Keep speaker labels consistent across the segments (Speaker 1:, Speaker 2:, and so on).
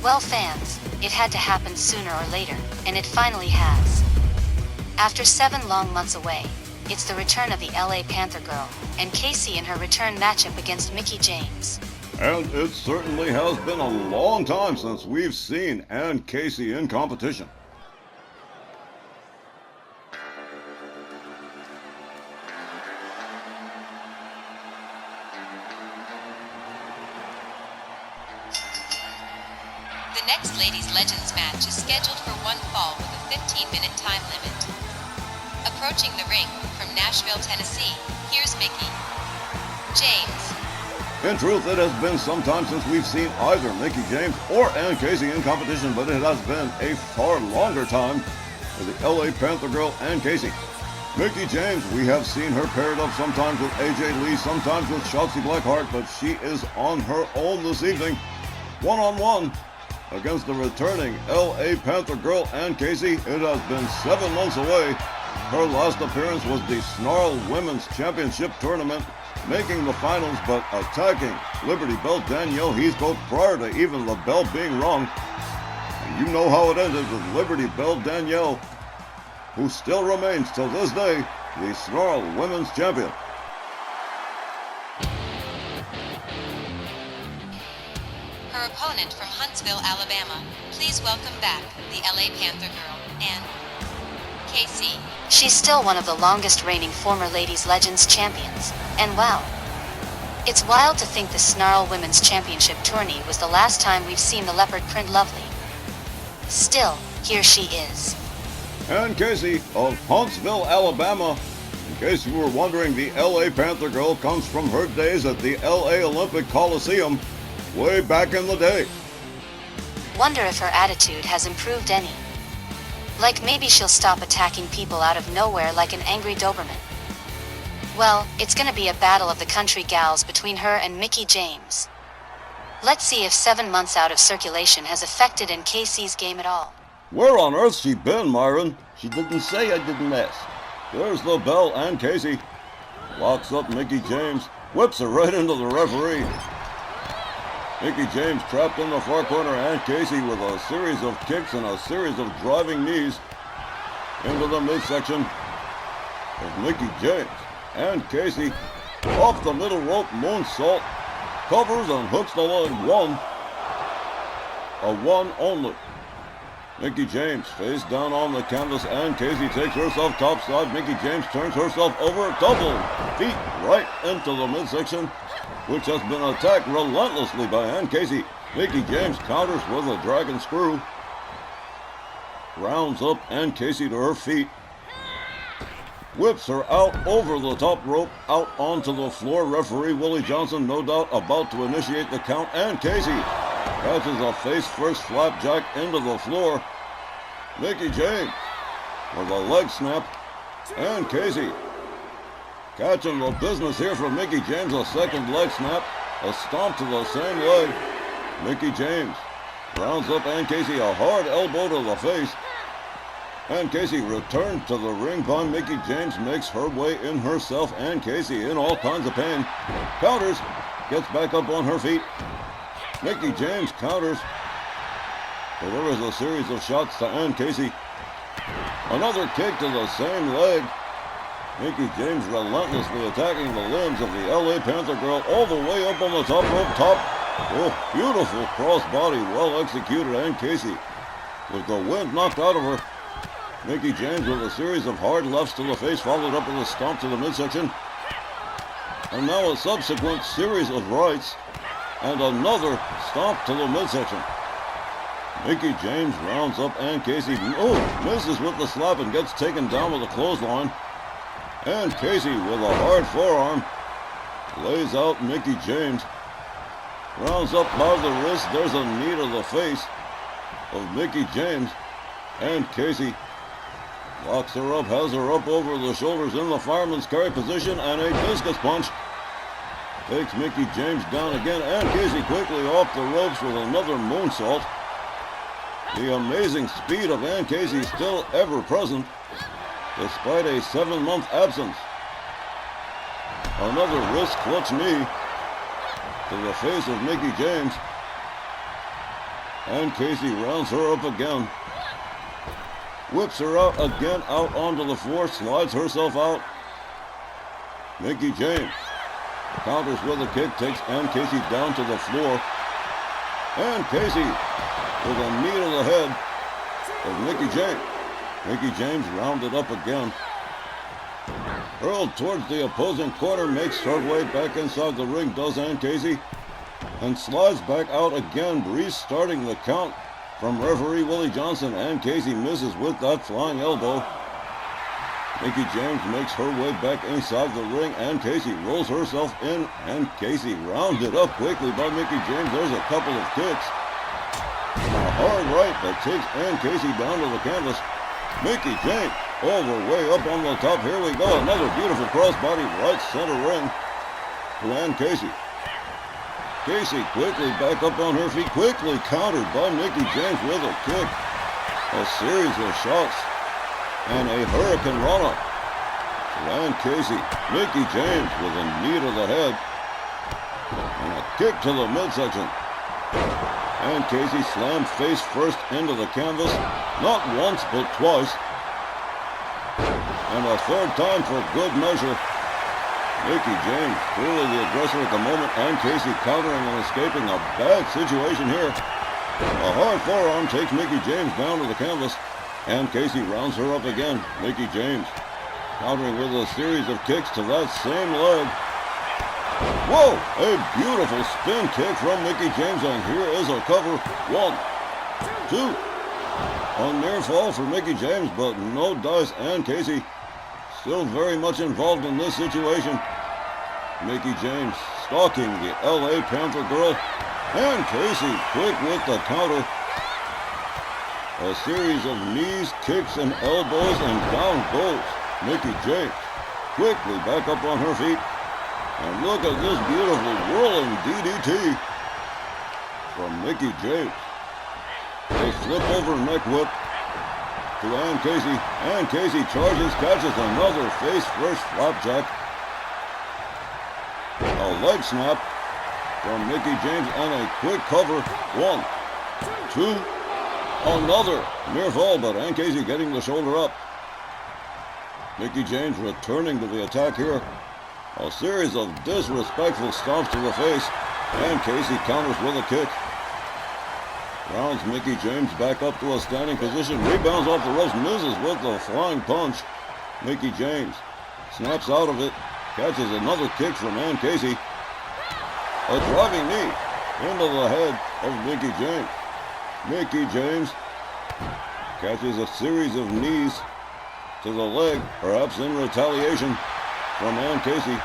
Speaker 1: Well, fans, it had to happen sooner or later, and it finally has. After 7 long months away, it's the return of the LA Panther Girl, and Casey in her return matchup against Mickie James.
Speaker 2: And it certainly has been a long time since we've seen Ann Casey in competition.
Speaker 3: The next Ladies Legends match is scheduled for one fall with a 15-minute time limit. Approaching the ring from Nashville, Tennessee, here's Mickie James.
Speaker 2: In truth, it has been some time since we've seen either Mickie James or Ann Casey in competition, but it has been a far longer time for the LA Panther Girl, Ann Casey. Mickie James, we have seen her paired up sometimes with AJ Lee, sometimes with Shotzi Blackheart, but she is on her own this evening, one-on-one, against the returning LA Panther Girl, Ann Casey. It has been 7 months away. Her last appearance was the Snarl Women's Championship Tournament, making the finals but attacking Liberty Belle Danielle Heathcote prior to even the bell being rung. And you know how it ended with Liberty Belle Danielle, who still remains till this day the Snarl Women's Champion.
Speaker 3: Her opponent from Huntsville, Alabama, please welcome back the LA Panther Girl, Ann Casey.
Speaker 1: She's still one of the longest reigning former Ladies Legends champions, and wow. It's wild to think the Snarl Women's Championship tourney was the last time we've seen the leopard print lovely. Still, here she is.
Speaker 2: Ann Casey of Huntsville, Alabama. In case you were wondering, the LA Panther Girl comes from her days at the LA Olympic Coliseum way back in the day.
Speaker 1: Wonder if her attitude has improved any. Like maybe she'll stop attacking people out of nowhere like an angry Doberman. Well, it's gonna be a battle of the country gals between her and Mickie James. Let's see if 7 months out of circulation has affected Ann Casey's game at all.
Speaker 2: Where on earth's she been, Myron? She didn't say, I didn't ask. There's the bell, Ann Casey. Locks up Mickie James, whips her right into the referee. Mickie James trapped in the far corner, Ann Casey with a series of kicks and a series of driving knees into the midsection of Mickie James. Ann Casey off the middle rope moonsault, covers and hooks the leg one. A one only. Mickie James face down on the canvas. Ann Casey takes herself topside. Mickie James turns herself over, double feet right into the midsection, which has been attacked relentlessly by Ann Casey. Mickie James counters with a dragon screw. Rounds up Ann Casey to her feet. Whips her out over the top rope, out onto the floor. Referee Willie Johnson, no doubt, about to initiate the count. Ann Casey catches a face-first flapjack into the floor. Mickie James with a leg snap. Ann Casey catching the business here from Mickie James. A second leg snap. A stomp to the same leg. Mickie James rounds up Ann Casey. A hard elbow to the face. Ann Casey returned to the ring by Mickie James. Makes her way in herself. Ann Casey in all kinds of pain. Counters. Gets back up on her feet. Mickie James counters. Delivers a series of shots to Ann Casey. Another kick to the same leg. Mickie James relentlessly attacking the limbs of the LA Panther Girl all the way up on the top rope. Oh, beautiful crossbody, well executed. Ann Casey with the wind knocked out of her. Mickie James with a series of hard lefts to the face, followed up with a stomp to the midsection. And now a subsequent series of rights and another stomp to the midsection. Mickie James rounds up Ann Casey. Oh, misses with the slap and gets taken down with a clothesline. Ann Casey with a hard forearm lays out Mickie James. Rounds up by the wrist. There's a knee to the face of Mickie James. Ann Casey locks her up, has her up over the shoulders in the fireman's carry position, and a discus punch takes Mickie James down again. Ann Casey quickly off the ropes with another moonsault. The amazing speed of Ann Casey still ever present, despite a 7-month absence. Another wrist clutch knee to the face of Mickie James. and Casey rounds her up again. Whips her out again, out onto the floor, slides herself out. Mickie James counters with a kick, takes Ann Casey down to the floor. And Casey with a knee to the head of Mickie James. Mickie James rounded up again. Hurled towards the opposing corner, makes her way back inside the ring, does Ann Casey, and slides back out again, restarting the count from referee Willie Johnson. Ann Casey misses with that flying elbow. Mickie James makes her way back inside the ring. Ann Casey rolls herself in. Ann Casey rounded up quickly by Mickie James. There's a couple of kicks. And a hard right that takes Ann Casey down to the canvas. Mickie James over way up on the top. Here we go. Another beautiful crossbody right center ring to Ann Casey. Casey quickly back up on her feet. Quickly countered by Mickie James with a kick. A series of shots. And a Hurricane Rana to Ann Casey. Mickie James with a knee to the head. And a kick to the midsection. Ann Casey slammed face first into the canvas. Not once, but twice. And a third time for good measure. Mickie James, clearly the aggressor at the moment. Ann Casey countering and escaping a bad situation here. A hard forearm takes Mickie James down to the canvas. Ann Casey rounds her up again. Mickie James countering with a series of kicks to that same leg. Whoa! A beautiful spin kick from Mickie James, and here is a cover. 1, 2. A near fall for Mickie James, but no dice. Ann Casey still very much involved in this situation. Mickie James stalking the LA Panther girl. Ann Casey quick with the counter. A series of knees, kicks, and elbows, and down goes Mickie James. Quickly back up on her feet. And look at this beautiful whirling DDT from Mickie James. A flip over neck whip to Ann Casey. Ann Casey charges, catches another face first flapjack. A leg snap from Mickie James and a quick cover. 1, 2. Another near fall, but Ann Casey getting the shoulder up. Mickie James returning to the attack here. A series of disrespectful stomps to the face. Ann Casey counters with a kick. Rounds Mickie James back up to a standing position. Rebounds off the ropes, misses with the flying punch. Mickie James snaps out of it. Catches another kick from Ann Casey. A driving knee into the head of Mickie James. Mickie James catches a series of knees to the leg, perhaps in retaliation from Ann Casey.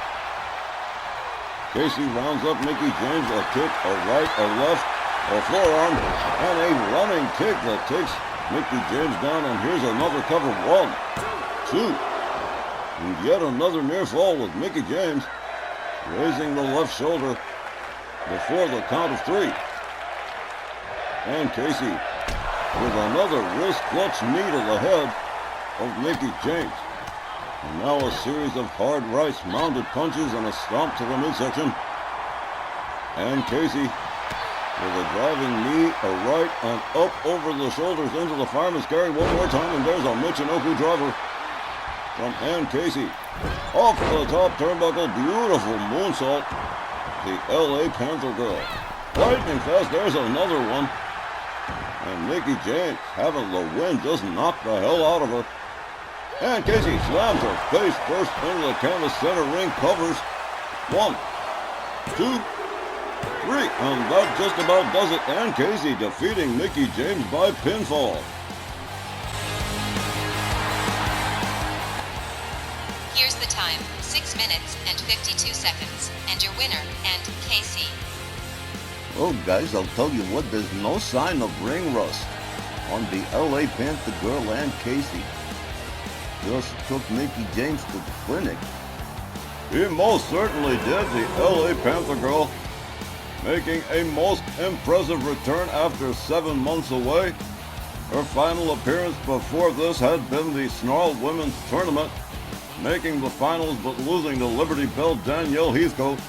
Speaker 2: Casey rounds up Mickie James, a kick, a right, a left, a forearm, and a running kick that takes Mickie James down, and here's another cover. 1, 2, and yet another near fall with Mickie James raising the left shoulder before the count of 3. Ann Casey with another wrist clutch knee to the head of Mickie James. And now a series of hard rights, mounted punches, and a stomp to the midsection. Ann Casey with a driving knee, a right, and up over the shoulders into the fireman's carry one more time, and there's a Michinoku driver from Ann Casey. Off the top turnbuckle, beautiful moonsault. The LA Panther girl. Lightning fast, there's another one. And Mickie James having the wind just knocked the hell out of her. And Casey slams her face first into the canvas, center ring, covers. 1, 2, 3. And that just about does it. And Casey defeating Mickie James by pinfall.
Speaker 3: Here's the time, 6 minutes and 52 seconds. And your winner, Ann Casey.
Speaker 2: Oh, guys, I'll tell you what, there's no sign of ring rust on the LA Panther girl. Ann Casey just took Mickie James to the clinic. He most certainly did, the LA Panther girl, making a most impressive return after 7 months away. Her final appearance before this had been the Snarled Women's Tournament, making the finals but losing to Liberty Belle Danielle Heathcote.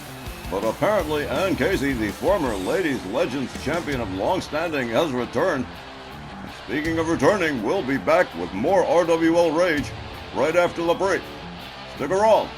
Speaker 2: But apparently Ann Casey, the former Ladies Legends champion of long-standing, has returned. And speaking of returning, we'll be back with more RWL Rage right after the break. Stick around.